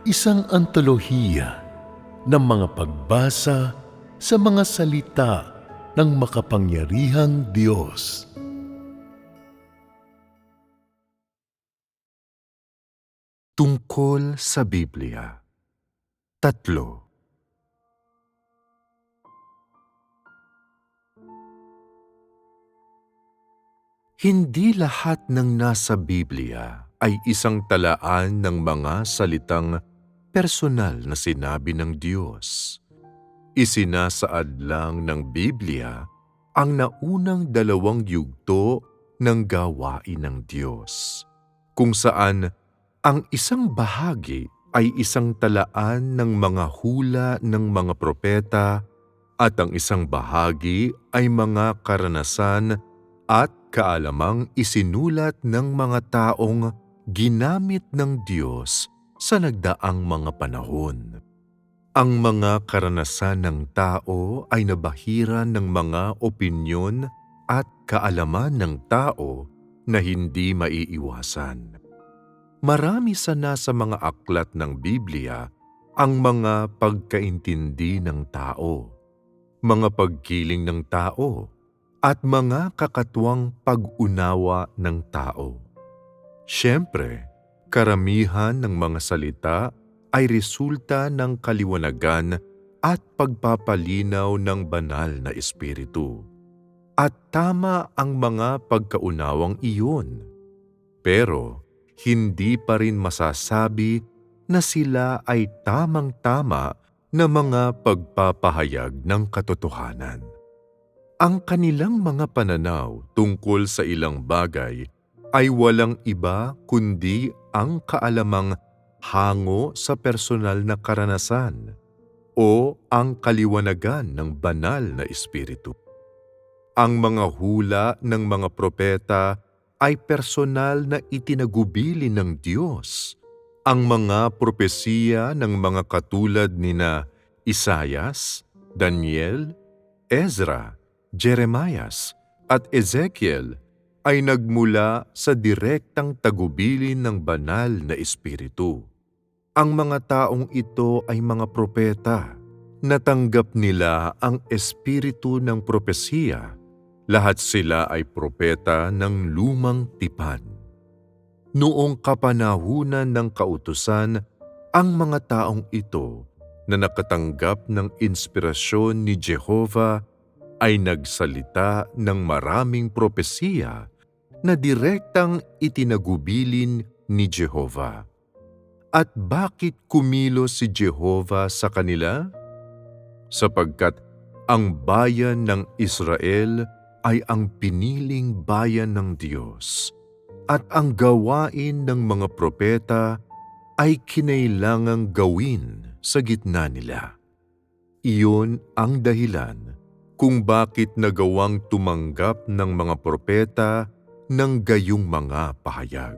Isang antolohiya ng mga pagbasa sa mga salita ng makapangyarihang Diyos. Tungkol sa Biblia. 3. Hindi lahat ng nasa Biblia ay isang talaan ng mga salitang personal na sinabi ng Diyos. Isinasaad lang ng Biblia ang naunang 2 yugto ng gawain ng Diyos, kung saan ang isang bahagi ay isang talaan ng mga hula ng mga propeta at ang isang bahagi ay mga karanasan at kaalamang isinulat ng mga taong ginamit ng Diyos sa nagdaang mga panahon. Ang mga karanasan ng tao ay nabahiran ng mga opinyon at kaalaman ng tao na hindi maiiwasan. Marami sa nasa mga aklat ng Biblia ang mga pagkaintindi ng tao, mga pagkiling ng tao, at mga kakatuwang pag-unawa ng tao. Siyempre, karamihan ng mga salita ay resulta ng kaliwanagan at pagpapalinaw ng banal na espiritu. At tama ang mga pagkaunawang iyon. Pero, hindi pa rin masasabi na sila ay tamang-tama na mga pagpapahayag ng katotohanan. Ang kanilang mga pananaw tungkol sa ilang bagay ay walang iba kundi ang kaalamang hango sa personal na karanasan o ang kaliwanagan ng banal na espiritu. Ang mga hula ng mga propeta ay personal na itinagubili ng Diyos. Ang mga propesiya ng mga katulad nina Isaias, Daniel, Ezra, Jeremias at Ezekiel ay nagmula sa direktang tagubilin ng banal na espiritu. Ang mga taong ito ay mga propeta. Natanggap nila ang espiritu ng propesiya. Lahat sila ay propeta ng lumang tipan. Noong kapanahunan ng kautusan, ang mga taong ito na nakatanggap ng inspirasyon ni Jehovah ay nagsalita ng maraming propesiya na direktang itinagubilin ni Jehovah. At bakit kumilos si Jehovah sa kanila? Sapagkat ang bayan ng Israel ay ang piniling bayan ng Diyos, at ang gawain ng mga propeta ay kinailangang gawin sa gitna nila. Iyon ang dahilan kung bakit nagawang tumanggap ng mga propeta ng gayong mga pahayag.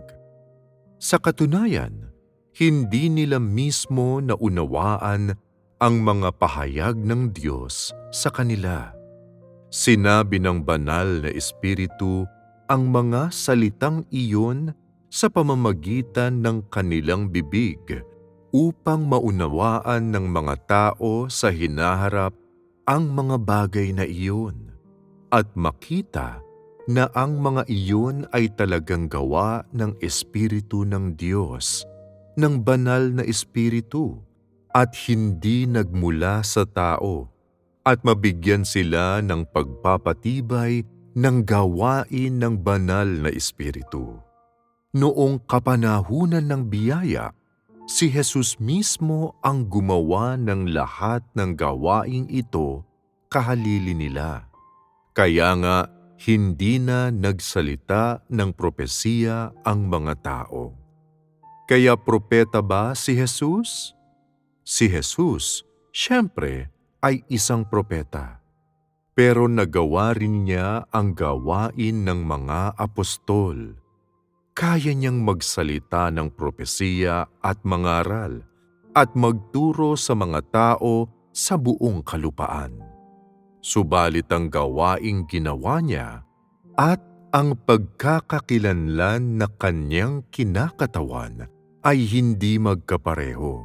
Sa katunayan, hindi nila mismo naunawaan ang mga pahayag ng Diyos sa kanila. Sinabi ng banal na espiritu ang mga salitang iyon sa pamamagitan ng kanilang bibig upang maunawaan ng mga tao sa hinaharap ang mga bagay na iyon at makita na ang mga iyon ay talagang gawa ng Espiritu ng Diyos, ng banal na espiritu, at hindi nagmula sa tao, at mabigyan sila ng pagpapatibay ng gawain ng banal na espiritu. Noong kapanahunan ng biyaya, si Jesus mismo ang gumawa ng lahat ng gawaing ito kahalili nila. Kaya nga, hindi na nagsalita ng propesiya ang mga tao. Kaya propeta ba si Jesus? Si Jesus, siyempre, ay isang propeta. Pero nagawa rin niya ang gawain ng mga apostol. Kaya niyang magsalita ng propesiya at mangaral at magturo sa mga tao sa buong kalupaan. Subalit ang gawaing ginawa niya at ang pagkakakilanlan na kanyang kinakatawan ay hindi magkapareho.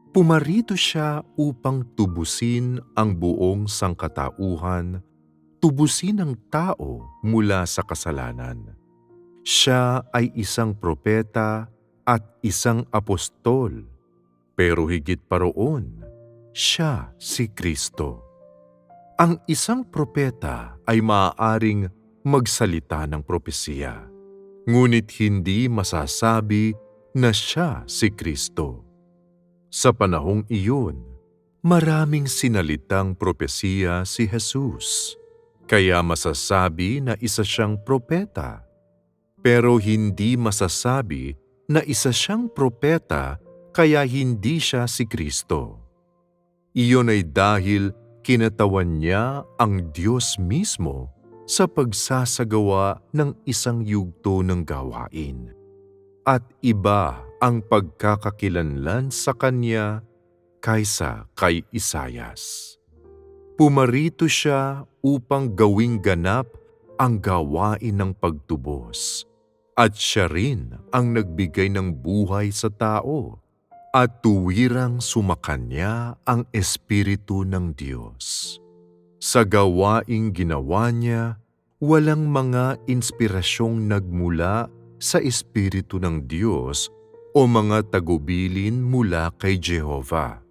Pumarito siya upang tubusin ang buong sangkatauhan, tubusin ang tao mula sa kasalanan. Siya ay isang propeta at isang apostol, pero higit pa roon, siya si Kristo. Ang isang propeta ay maaaring magsalita ng propesiya, ngunit hindi masasabi na siya si Kristo. Sa panahong iyon, maraming sinalitang propesiya si Jesus, kaya masasabi na isa siyang propeta. Pero hindi masasabi na isa siyang propeta kaya hindi siya si Kristo. Iyon ay dahil kinatawan niya ang Diyos mismo sa pagsasagawa ng isang yugto ng gawain. At iba ang pagkakakilanlan sa kanya kaysa kay Isayas. Pumarito siya upang gawing ganap ang gawain ng pagtubos, at siya rin ang nagbigay ng buhay sa tao, at tuwirang sumakanya ang Espiritu ng Diyos. Sa gawaing ginawa niya, walang mga inspirasyong nagmula sa Espiritu ng Diyos o mga tagubilin mula kay Jehova.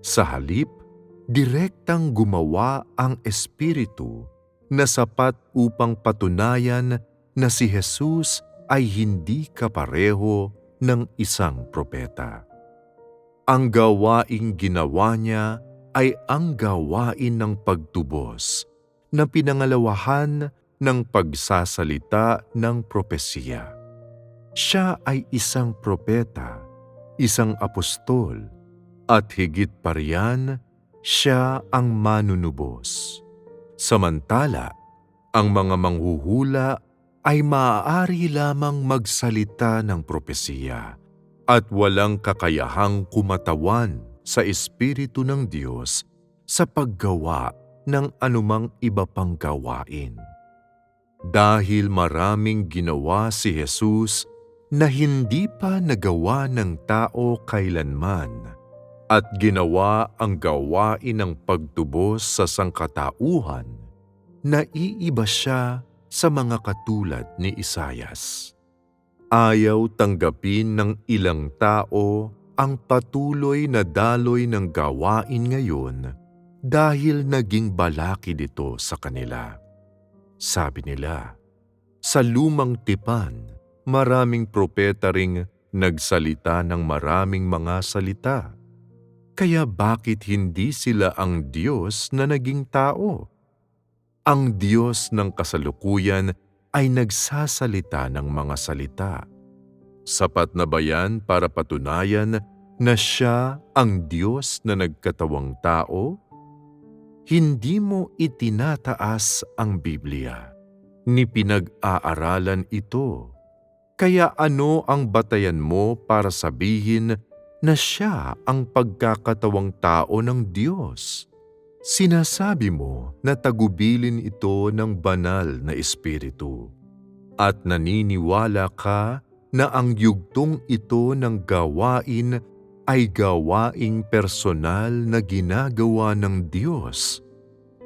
Sa halip, direktang gumawa ang Espiritu na sapat upang patunayan na si Jesus ay hindi kapareho ng isang propeta. Ang gawaing ginawa niya ay ang gawain ng pagtubos na pinangalawahan ng pagsasalita ng propesiya. Siya ay isang propeta, isang apostol, at higit pa riyan, siya ang manunubos. Samantala, ang mga manghuhula ay maaari lamang magsalita ng propesiya at walang kakayahang kumatawan sa Espiritu ng Diyos sa paggawa ng anumang iba pang gawain. Dahil maraming ginawa si Jesus na hindi pa nagawa ng tao kailanman, at ginawa ang gawain ng pagtubos sa sangkatauhan, naiiba siya sa mga katulad ni Isayas. Ayaw tanggapin ng ilang tao ang patuloy na daloy ng gawain ngayon dahil naging balakid ito sa kanila. Sabi nila, sa lumang tipan, maraming propeta ring nagsalita ng maraming mga salita. Kaya bakit hindi sila ang Diyos na naging tao? Ang Diyos ng kasalukuyan ay nagsasalita ng mga salita. Sapat na ba yan para patunayan na siya ang Diyos na nagkatawang tao? Hindi mo itinataas ang Biblia, ni pinag-aaralan ito. Kaya ano ang batayan mo para sabihin na siya ang pagkakatawang tao ng Diyos? Sinasabi mo na tagubilin ito ng banal na Espiritu, at naniniwala ka na ang yugtong ito ng gawain ay gawaing personal na ginagawa ng Diyos.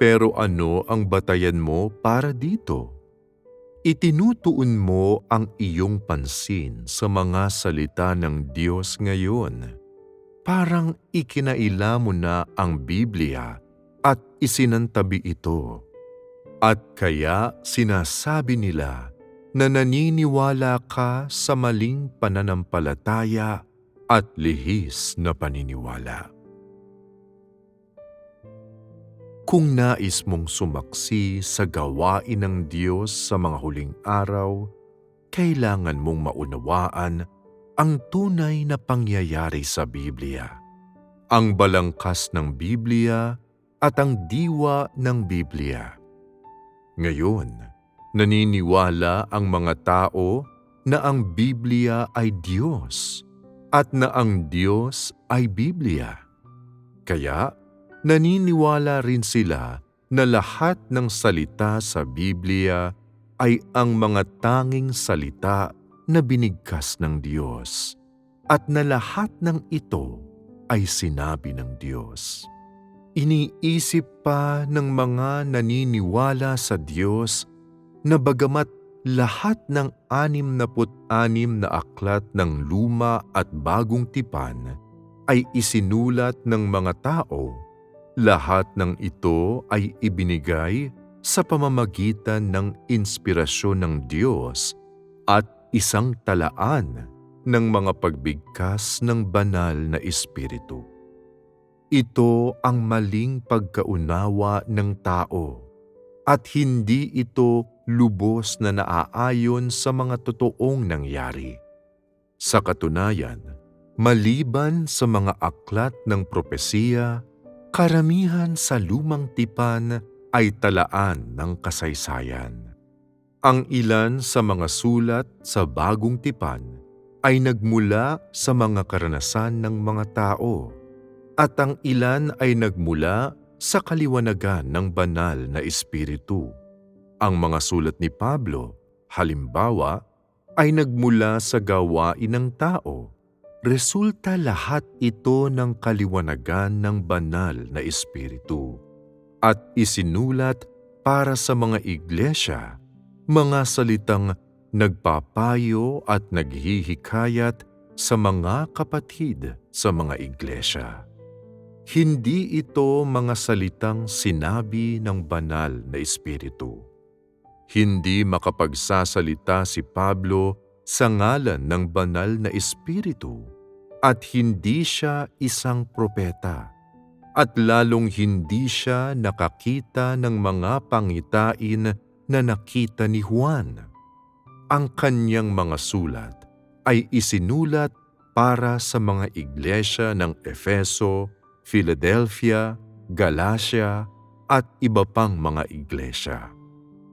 Pero ano ang batayan mo para dito? Itinutuon mo ang iyong pansin sa mga salita ng Diyos ngayon. Parang ikinaila mo na ang Biblia at isinantabi ito. At kaya sinasabi nila na naniniwala ka sa maling pananampalataya at lihis na paniniwala. Kung nais mong sumaksi sa gawain ng Diyos sa mga huling araw, kailangan mong maunawaan ang tunay na pangyayari sa Biblia, ang balangkas ng Biblia at ang diwa ng Biblia. Ngayon, naniniwala ang mga tao na ang Biblia ay Diyos at na ang Diyos ay Biblia. Kaya, naniniwala rin sila na lahat ng salita sa Biblia ay ang mga tanging salita na binigkas ng Diyos, at na lahat ng ito ay sinabi ng Diyos. Iniisip pa ng mga naniniwala sa Diyos na bagamat lahat ng 66 na aklat ng luma at bagong tipan ay isinulat ng mga tao, lahat ng ito ay ibinigay sa pamamagitan ng inspirasyon ng Diyos at isang talaan ng mga pagbigkas ng banal na Espiritu. Ito ang maling pagkaunawa ng tao at hindi ito lubos na naaayon sa mga totoong nangyari. Sa katunayan, maliban sa mga aklat ng propesiya, karamihan sa lumang tipan ay talaan ng kasaysayan. Ang ilan sa mga sulat sa bagong tipan ay nagmula sa mga karanasan ng mga tao, at ang ilan ay nagmula sa kaliwanagan ng banal na Espiritu. Ang mga sulat ni Pablo, halimbawa, ay nagmula sa gawain ng tao. Resulta lahat ito ng kaliwanagan ng banal na Espiritu at isinulat para sa mga iglesia, mga salitang nagpapayo at naghihikayat sa mga kapatid sa mga iglesia. Hindi ito mga salitang sinabi ng banal na Espiritu. Hindi makapagsasalita si Pablo sa ngalan ng banal na Espiritu at hindi siya isang propeta at lalong hindi siya nakakita ng mga pangitain na nakita ni Juan. Ang kanyang mga sulat ay isinulat para sa mga iglesia ng Efeso, Philadelphia, Galacia at iba pang mga iglesia.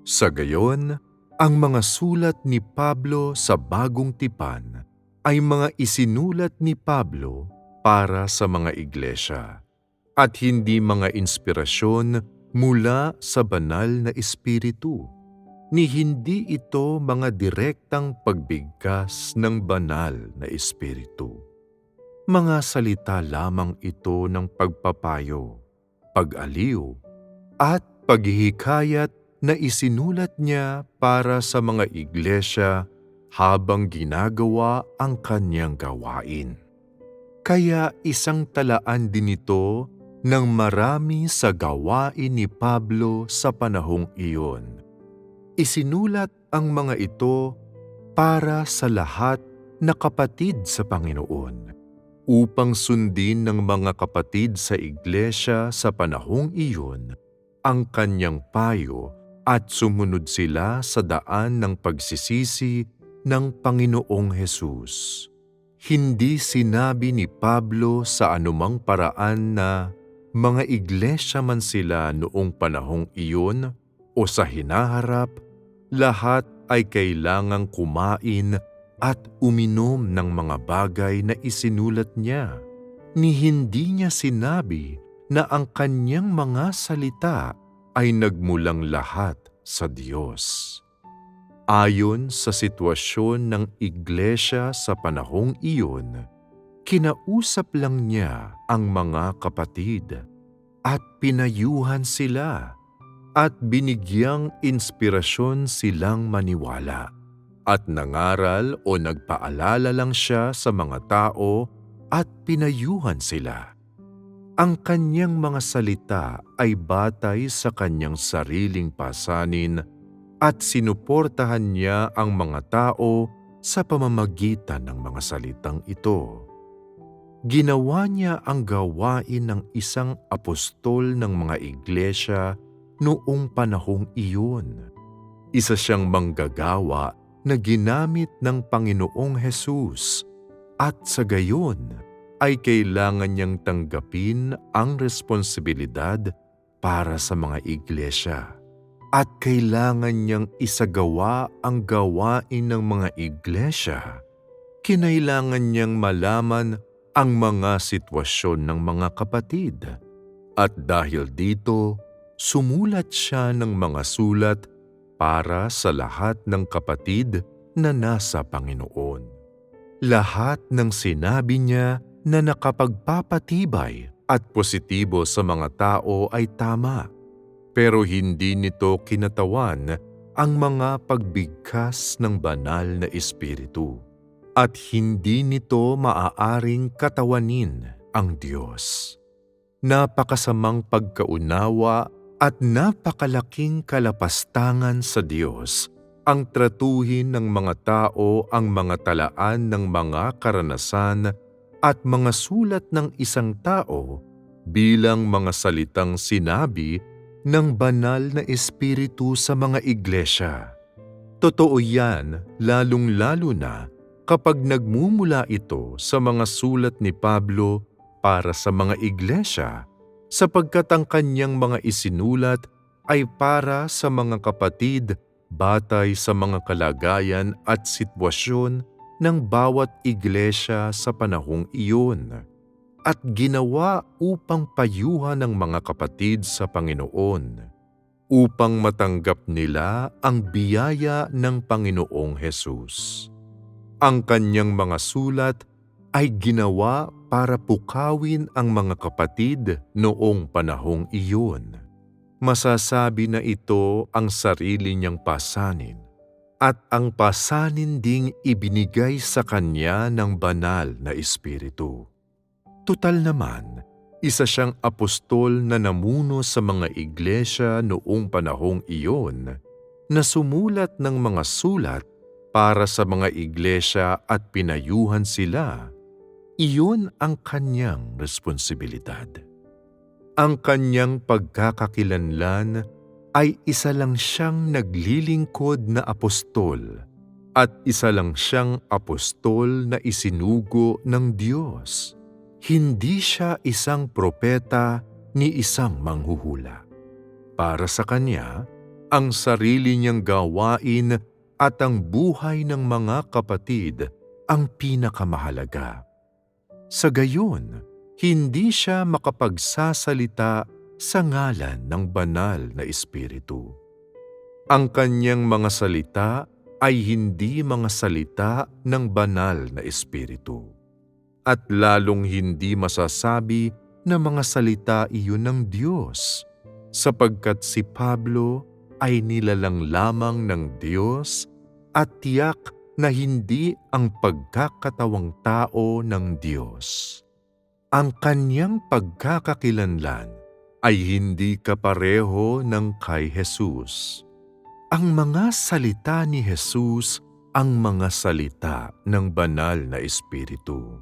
Sa gayon, ang mga sulat ni Pablo sa Bagong Tipan ay mga isinulat ni Pablo para sa mga iglesia at hindi mga inspirasyon mula sa banal na Espiritu, ni hindi ito mga direktang pagbigkas ng banal na Espiritu. Mga salita lamang ito ng pagpapayo, pag-aliw, at paghihikayat na isinulat niya para sa mga iglesia habang ginagawa ang kanyang gawain. Kaya isang talaan din ito ng marami sa gawain ni Pablo sa panahong iyon. Isinulat ang mga ito para sa lahat na kapatid sa Panginoon, upang sundin ng mga kapatid sa iglesia sa panahong iyon ang kanyang payo at sumunod sila sa daan ng pagsisisi ng Panginoong Hesus. Hindi sinabi ni Pablo sa anumang paraan na mga iglesia man sila noong panahong iyon o sa hinaharap, lahat ay kailangang kumain at uminom ng mga bagay na isinulat niya. Ni hindi niya sinabi na ang kanyang mga salita ay nagmulang lahat sa Diyos. Ayon sa sitwasyon ng iglesia sa panahong iyon, kinausap lang niya ang mga kapatid at pinayuhan sila at binigyang inspirasyon silang maniwala at nangaral o nagpaalala lang siya sa mga tao at pinayuhan sila. Ang kanyang mga salita ay batay sa kanyang sariling pasanin at sinuportahan niya ang mga tao sa pamamagitan ng mga salitang ito. Ginawa niya ang gawain ng isang apostol ng mga iglesia noong panahong iyon. Isa siyang manggagawa na ginamit ng Panginoong Hesus at sa gayon ay kailangan niyang tanggapin ang responsibilidad para sa mga iglesia at kailangan niyang isagawa ang gawain ng mga iglesia. Kinailangan niyang malaman ang mga sitwasyon ng mga kapatid at dahil dito, sumulat siya ng mga sulat para sa lahat ng kapatid na nasa Panginoon. Lahat ng sinabi niya na nakapagpapatibay at positibo sa mga tao ay tama, pero hindi nito kinatawan ang mga pagbigkas ng banal na espiritu, at hindi nito maaaring katawanin ang Diyos. Napakasamang pagkaunawa at napakalaking kalapastangan sa Diyos ang tratuhin ng mga tao ang mga talaan ng mga karanasan at mga sulat ng isang tao bilang mga salitang sinabi ng banal na espiritu sa mga iglesia. Totoo yan, lalong-lalo na kapag nagmumula ito sa mga sulat ni Pablo para sa mga iglesia, sapagkat ang kanyang mga isinulat ay para sa mga kapatid batay sa mga kalagayan at sitwasyon ng bawat iglesia sa panahong iyon, at ginawa upang payuhan ng mga kapatid sa Panginoon, upang matanggap nila ang biyaya ng Panginoong Hesus. Ang kanyang mga sulat ay ginawa para pukawin ang mga kapatid noong panahong iyon. Masasabi na ito ang sarili niyang pasanin, at ang pasanin ding ibinigay sa kanya ng banal na espiritu. Tutal naman, isa siyang apostol na namuno sa mga iglesia noong panahong iyon, na sumulat ng mga sulat para sa mga iglesia at pinayuhan sila. Iyon ang kanyang responsibilidad. Ang kanyang pagkakakilanlan ay isa lang siyang naglilingkod na apostol, at isa lang siyang apostol na isinugo ng Diyos. Hindi siya isang propeta ni isang manghuhula. Para sa kanya, ang sarili niyang gawain at ang buhay ng mga kapatid ang pinakamahalaga. Sa gayon, hindi siya makapagsasalita sa ngalan ng banal na espiritu. Ang kanyang mga salita ay hindi mga salita ng banal na espiritu, at lalong hindi masasabi na mga salita iyon ng Diyos, sapagkat si Pablo ay nilalang lamang ng Diyos at tiyak na hindi ang pagkakatawang tao ng Diyos. Ang kanyang pagkakakilanlan ay hindi kapareho ng kay Jesus. Ang mga salita ni Jesus ang mga salita ng banal na espiritu.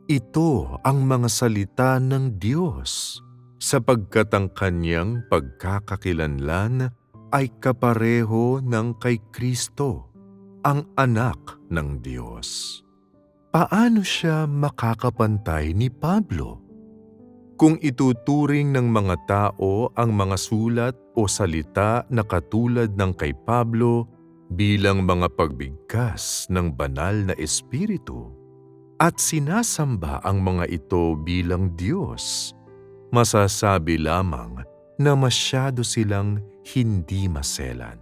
Ito ang mga salita ng Diyos, sapagkat ang kanyang pagkakakilanlan ay kapareho ng kay Kristo, ang anak ng Diyos. Paano siya makakapantay ni Pablo? Kung ituturing ng mga tao ang mga sulat o salita na katulad ng kay Pablo bilang mga pagbigkas ng banal na espiritu, at sinasamba ang mga ito bilang Diyos, masasabi lamang na masyado silang hindi maselan.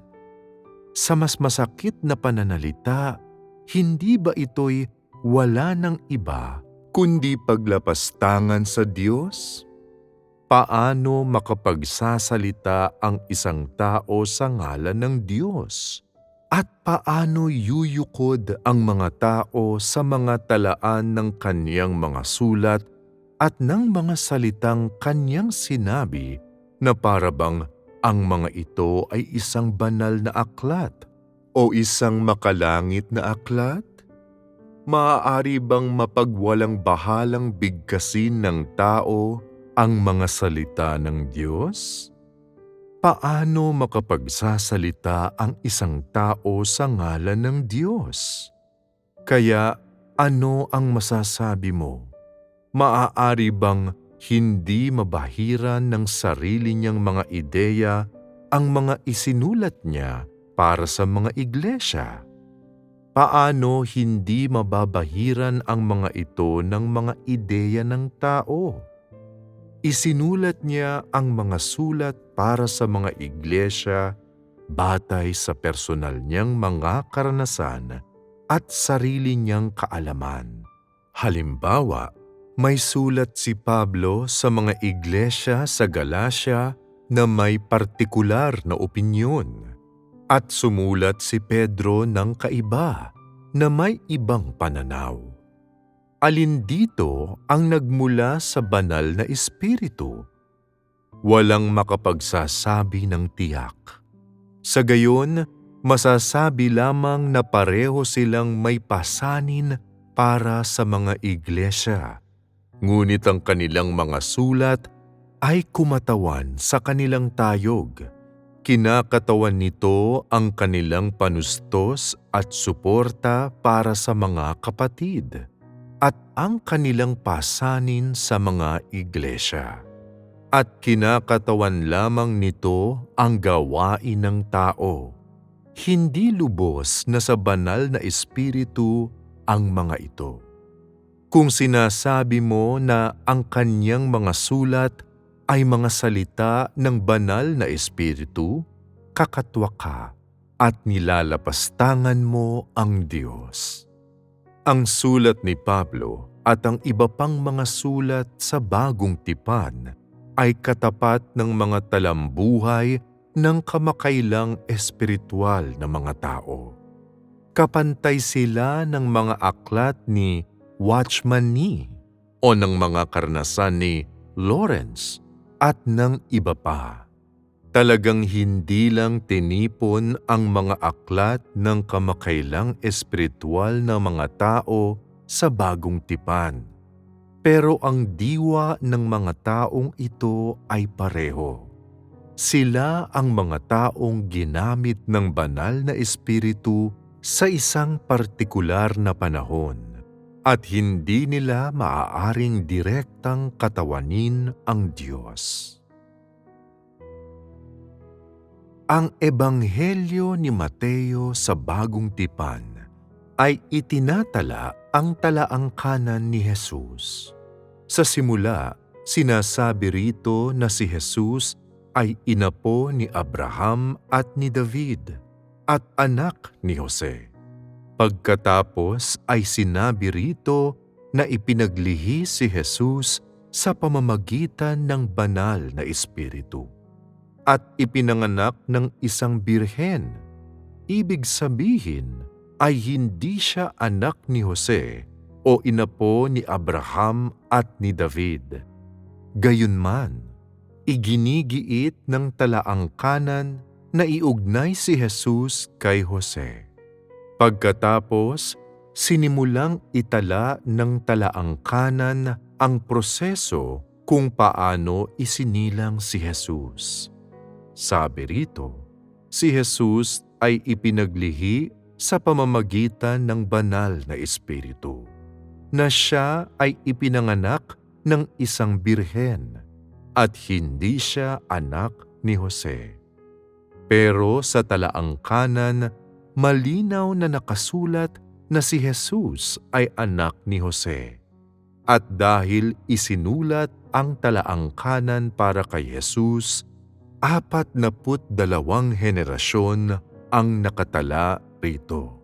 Sa mas masakit na pananalita, hindi ba ito'y wala ng iba kundi paglapastangan sa Diyos? Paano makapagsasalita ang isang tao sa ngalan ng Diyos? At paano yuyukod ang mga tao sa mga talaan ng kaniyang mga sulat at ng mga salitang kaniyang sinabi na parabang ang mga ito ay isang banal na aklat o isang makalangit na aklat? Maaari bang mapagwalang bahalang bigkasin ng tao ang mga salita ng Diyos? Paano makapagsasalita ang isang tao sa ngalan ng Diyos? Kaya ano ang masasabi mo? Maaari bang hindi mabahiran ng sarili niyang mga ideya ang mga isinulat niya para sa mga iglesia? Paano hindi mababahiran ang mga ito ng mga ideya ng tao? Isinulat niya ang mga sulat para sa mga iglesia batay sa personal niyang mga karanasan at sarili niyang kaalaman. Halimbawa, May sulat si Pablo sa mga iglesia sa Galacia na may partikular na opinyon, at sumulat si Pedro ng kaiba na may ibang pananaw. Alin dito ang nagmula sa banal na espiritu? Walang makapagsasabi ng tiyak. Sa gayon, masasabi lamang na pareho silang may pasanin para sa mga iglesia. Ngunit ang kanilang mga sulat ay kumatawan sa kanilang tayog. Kinakatawan nito ang kanilang panustos at suporta para sa mga kapatid at ang kanilang pasanin sa mga iglesia. At kinakatawan lamang nito ang gawain ng tao. Hindi lubos na sa banal na espiritu ang mga ito. Kung sinasabi mo na ang kanyang mga sulat ay mga salita ng banal na espiritu, kakatwa ka at nilalapastangan mo ang Diyos. Ang sulat ni Pablo at ang iba pang mga sulat sa Bagong Tipan ay katapat ng mga talambuhay ng kamakailang espiritual na mga tao. Kapantay sila ng mga aklat ni Watchman Nee o ng mga karanasan ni Lawrence at ng iba pa. Talagang hindi lang tinipon ang mga aklat ng kamakailang espiritual na mga tao sa Bagong Tipan. Pero ang diwa ng mga taong ito ay pareho. Sila ang mga taong ginamit ng banal na espiritu sa isang partikular na panahon. At hindi nila maaaring direktang katawanin ang Diyos. Ang Ebanghelyo ni Mateo sa Bagong Tipan ay itinatala ang talaangkanan ni Jesus. Sa simula, sinasabi rito na si Jesus ay inapo ni Abraham at ni David at anak ni Jose. Pagkatapos ay sinabi rito na ipinaglihi si Jesus sa pamamagitan ng banal na espiritu at ipinanganak ng isang birhen. Ibig sabihin ay hindi siya anak ni Jose o inapo ni Abraham at ni David. Gayunman, iginigiit ng talaangkanan na iugnay si Jesus kay Jose. Pagkatapos, sinimulang itala ng talaangkanan ang proseso kung paano isinilang si Jesus. Sabi rito, si Jesus ay ipinaglihi sa pamamagitan ng banal na espiritu, na siya ay ipinanganak ng isang birhen at hindi siya anak ni Jose. Pero sa talaangkanan, malinaw na nakasulat na si Jesus ay anak ni Jose. At dahil isinulat ang talaangkanan para kay Jesus, 42 henerasyon ang nakatala rito.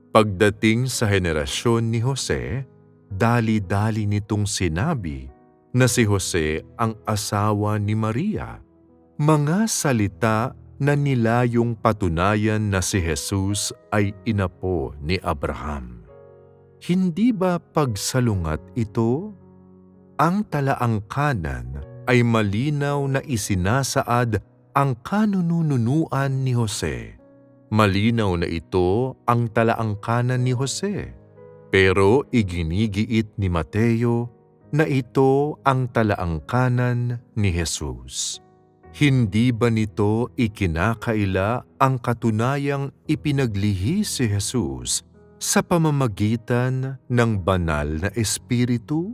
Pagdating sa henerasyon ni Jose, dali-dali nitong sinabi na si Jose ang asawa ni Maria. Mga salita na nilayong patunayan na si Jesus ay inapo ni Abraham. Hindi ba pagsalungat ito? Ang talaangkanan ay malinaw na isinasaad ang kanununuan ni Jose. Malinaw na ito ang talaangkanan ni Jose. Pero iginigiit ni Mateo na ito ang talaangkanan ni Jesus. Hindi ba nito ikinakaila ang katunayang ipinaglihi si Jesus sa pamamagitan ng banal na espiritu?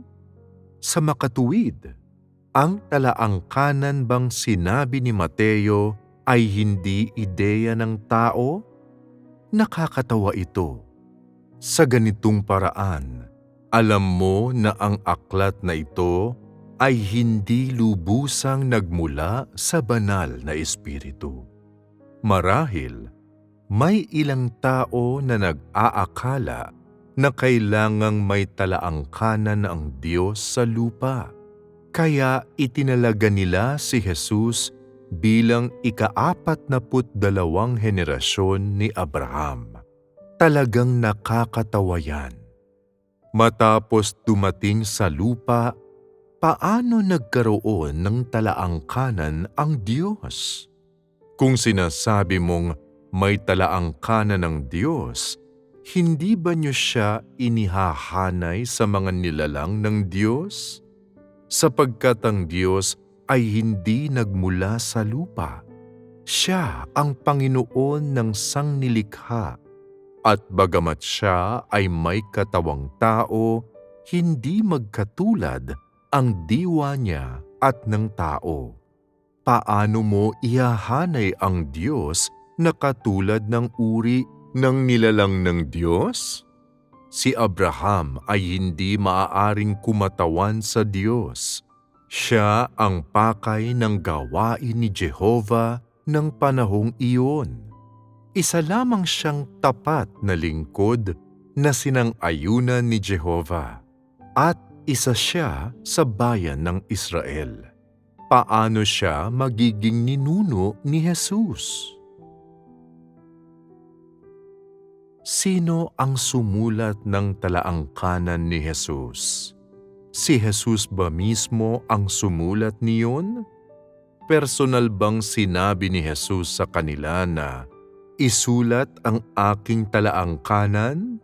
Sa makatuwid, ang talaangkanan bang sinabi ni Mateo ay hindi ideya ng tao? Nakakatawa ito. Sa ganitong paraan, alam mo na ang aklat na ito ay hindi lubusang nagmula sa banal na espiritu. Marahil, may ilang tao na nag-aakala na kailangang may talaangkanan ang Diyos sa lupa. Kaya itinalaga nila si Jesus bilang ika-42 henerasyon ni Abraham. Talagang nakakatawa yan. Matapos dumating sa lupa, paano nagkaroon ng talaangkanan ang Diyos? Kung sinasabi mong may talaangkanan ng Diyos, hindi ba niyo siya inihahanay sa mga nilalang ng Diyos? Sapagkat ang Diyos ay hindi nagmula sa lupa. Siya ang Panginoon ng sangnilikha. At bagamat siya ay may katawang tao, hindi magkatulad ang diwa niya at ng tao. Paano mo ihahanay ang Diyos na katulad ng uri ng nilalang ng Diyos? Si Abraham ay hindi maaaring kumatawan sa Diyos. Siya ang pakay ng gawain ni Jehovah ng panahong iyon. Isa lamang siyang tapat na lingkod na sinang-ayunan ni Jehovah at isa siya sa bayan ng Israel. Paano siya magiging ninuno ni Jesus? Sino ang sumulat ng talaangkanan ni Jesus? Si Jesus ba mismo ang sumulat niyon? Personal bang sinabi ni Jesus sa kanila na, "Isulat ang aking talaangkanan"?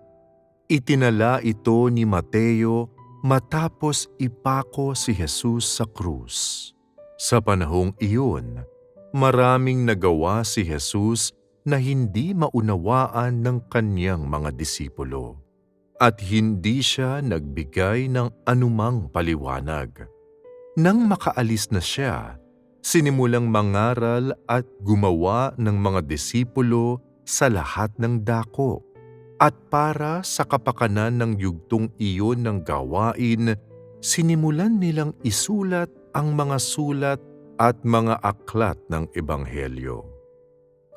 Itinala ito ni Mateo matapos ipako si Jesus sa krus. Sa panahong iyon, maraming nagawa si Jesus na hindi maunawaan ng kanyang mga disipulo. At hindi siya nagbigay ng anumang paliwanag. Nang makaalis na siya, sinimulang mangaral at gumawa ng mga disipulo sa lahat ng dako. At para sa kapakanan ng yugtong iyon ng gawain, sinimulan nilang isulat ang mga sulat at mga aklat ng Ebanghelyo.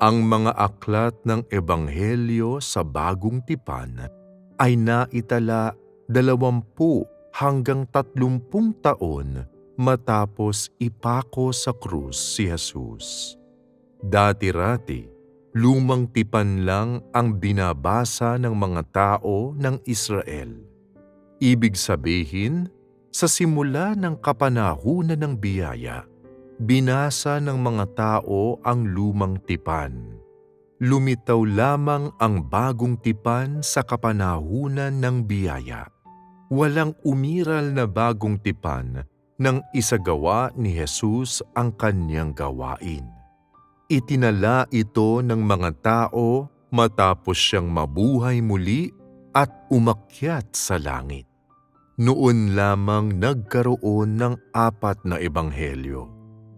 Ang mga aklat ng Ebanghelyo sa Bagong Tipan ay naitala 20 hanggang 30 taon matapos ipako sa krus si Jesus. Dati-rati, lumang tipan lang ang binabasa ng mga tao ng Israel. Ibig sabihin, sa simula ng kapanahunan ng biyaya, binasa ng mga tao ang lumang tipan. Lumitaw lamang ang bagong tipan sa kapanahunan ng biyaya. Walang umiral na bagong tipan nang isagawa ni Jesus ang kanyang gawain. Itinala ito ng mga tao matapos siyang mabuhay muli at umakyat sa langit. Noon lamang nagkaroon ng 4 na ebanghelyo,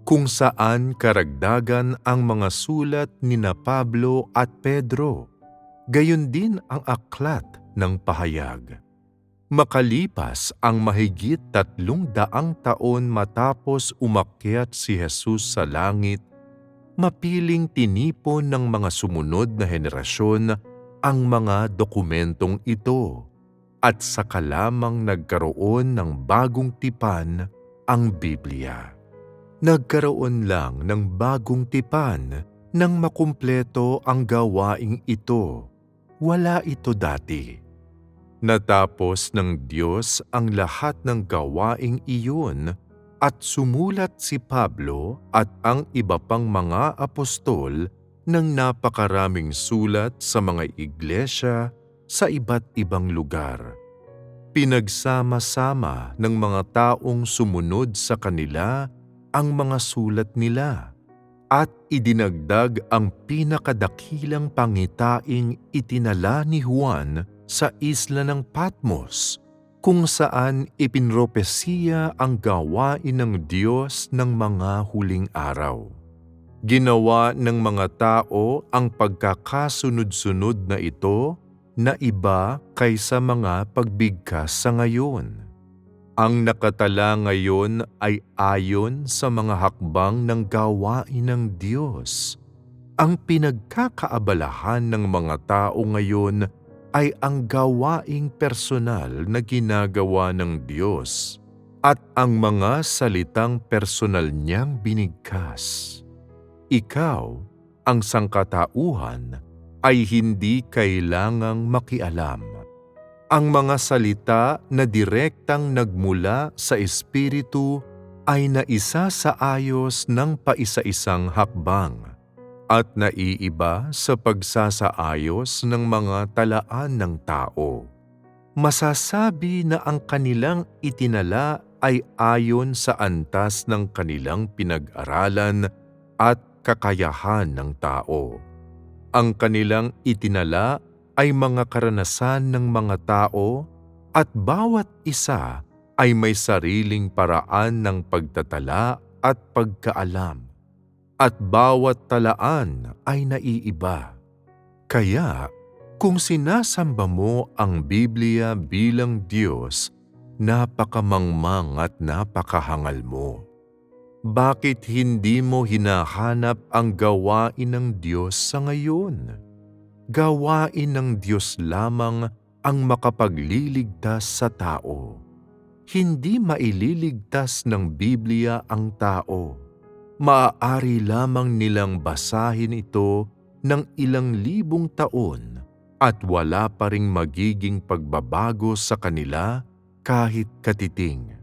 kung saan karagdagan ang mga sulat nina Pablo at Pedro, gayon din ang aklat ng pahayag. Makalipas ang mahigit 300 taon matapos umakyat si Jesus sa langit, mapiling tinipon ng mga sumunod na henerasyon ang mga dokumentong ito at saka lamang nagkaroon ng bagong tipan ang Biblia. Nagkaroon lang ng bagong tipan nang makumpleto ang gawaing ito. Wala ito dati. Natapos ng Diyos ang lahat ng gawaing iyon at sumulat si Pablo at ang iba pang mga apostol ng napakaraming sulat sa mga iglesia sa iba't ibang lugar. Pinagsama-sama ng mga taong sumunod sa kanila ang mga sulat nila at idinagdag ang pinakadakilang pangitaing itinala ni Juan sa isla ng Patmos, kung saan ipinropesiya ang gawain ng Diyos ng mga huling araw. Ginawa ng mga tao ang pagkakasunod-sunod na ito na iba kaysa mga pagbigkas sa ngayon. Ang nakatala ngayon ay ayon sa mga hakbang ng gawain ng Diyos. Ang pinagkakaabalahan ng mga tao ngayon ay ang gawaing personal na ginagawa ng Diyos at ang mga salitang personal niyang binigkas. Ikaw, ang sangkatauhan, ay hindi kailangang makialam. Ang mga salita na direktang nagmula sa Espiritu ay naisa sa ayos ng paisa-isang hakbang at naiiba sa pagsasaayos ng mga talaan ng tao. Masasabi na ang kanilang itinala ay ayon sa antas ng kanilang pinag-aralan at kakayahan ng tao. Ang kanilang itinala ay mga karanasan ng mga tao at bawat isa ay may sariling paraan ng pagtatala at pagkaalam. At bawat talaan ay naiiba. Kaya, kung sinasamba mo ang Biblia bilang Diyos, napakamangmang at napakahangal mo. Bakit hindi mo hinahanap ang gawain ng Diyos sa ngayon? Gawain ng Diyos lamang ang makapagliligtas sa tao. Hindi maililigtas ng Biblia ang tao. Maaari lamang nilang basahin ito ng ilang libong taon at wala pa ring magiging pagbabago sa kanila kahit katiting.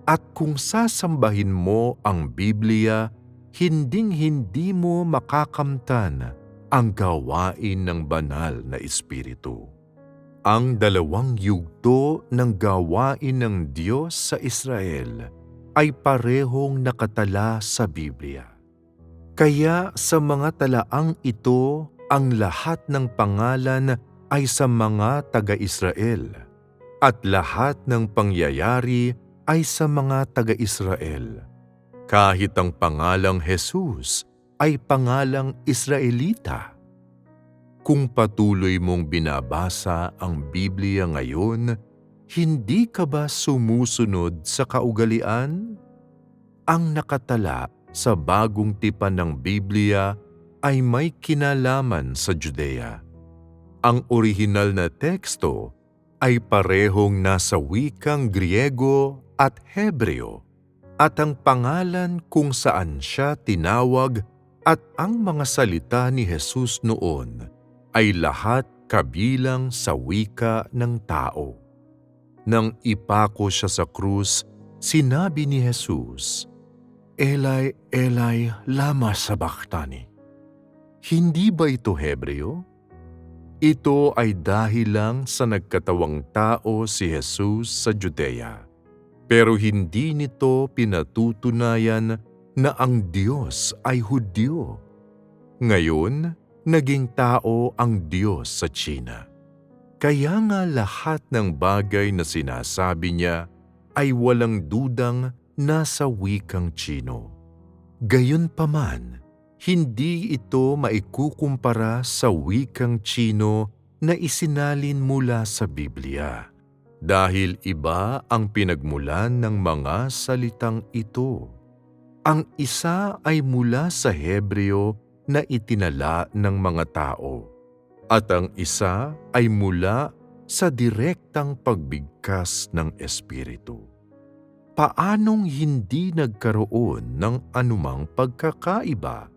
At kung sasambahin mo ang Biblia, hinding-hindi mo makakamtan ang gawain ng banal na Espiritu. Ang dalawang yugto ng gawain ng Diyos sa Israel ay parehong nakatala sa Biblia. Kaya sa mga talaang ito, ang lahat ng pangalan ay sa mga taga-Israel, at lahat ng pangyayari ay sa mga taga-Israel. Kahit ang pangalang Jesus ay pangalang Israelita. Kung patuloy mong binabasa ang Biblia ngayon, hindi ka ba sumusunod sa kaugalian? Ang nakatala sa bagong tipan ng Biblia ay may kinalaman sa Judea. Ang orihinal na teksto ay parehong nasa wikang Griego at Hebreo, at ang pangalan kung saan siya tinawag at ang mga salita ni Jesus noon ay lahat kabilang sa wika ng tao. Nang ipako siya sa krus, sinabi ni Jesus, "Eli, Eli, lama sabachthani?" Hindi ba ito Hebreo? Ito ay dahil lang sa nagkatawang tao si Jesus sa Judea. Pero hindi nito pinatutunayan na ang Diyos ay Hudyo. Ngayon, naging tao ang Diyos sa China. Kaya nga lahat ng bagay na sinasabi niya ay walang dudang nasa wikang Chino. Gayunpaman, hindi ito maikukumpara sa wikang Chino na isinalin mula sa Biblia, dahil iba ang pinagmulan ng mga salitang ito. Ang isa ay mula sa Hebreo na itinala ng mga tao, at ang isa ay mula sa direktang pagbigkas ng Espiritu. Paanong hindi nagkaroon ng anumang pagkakaiba?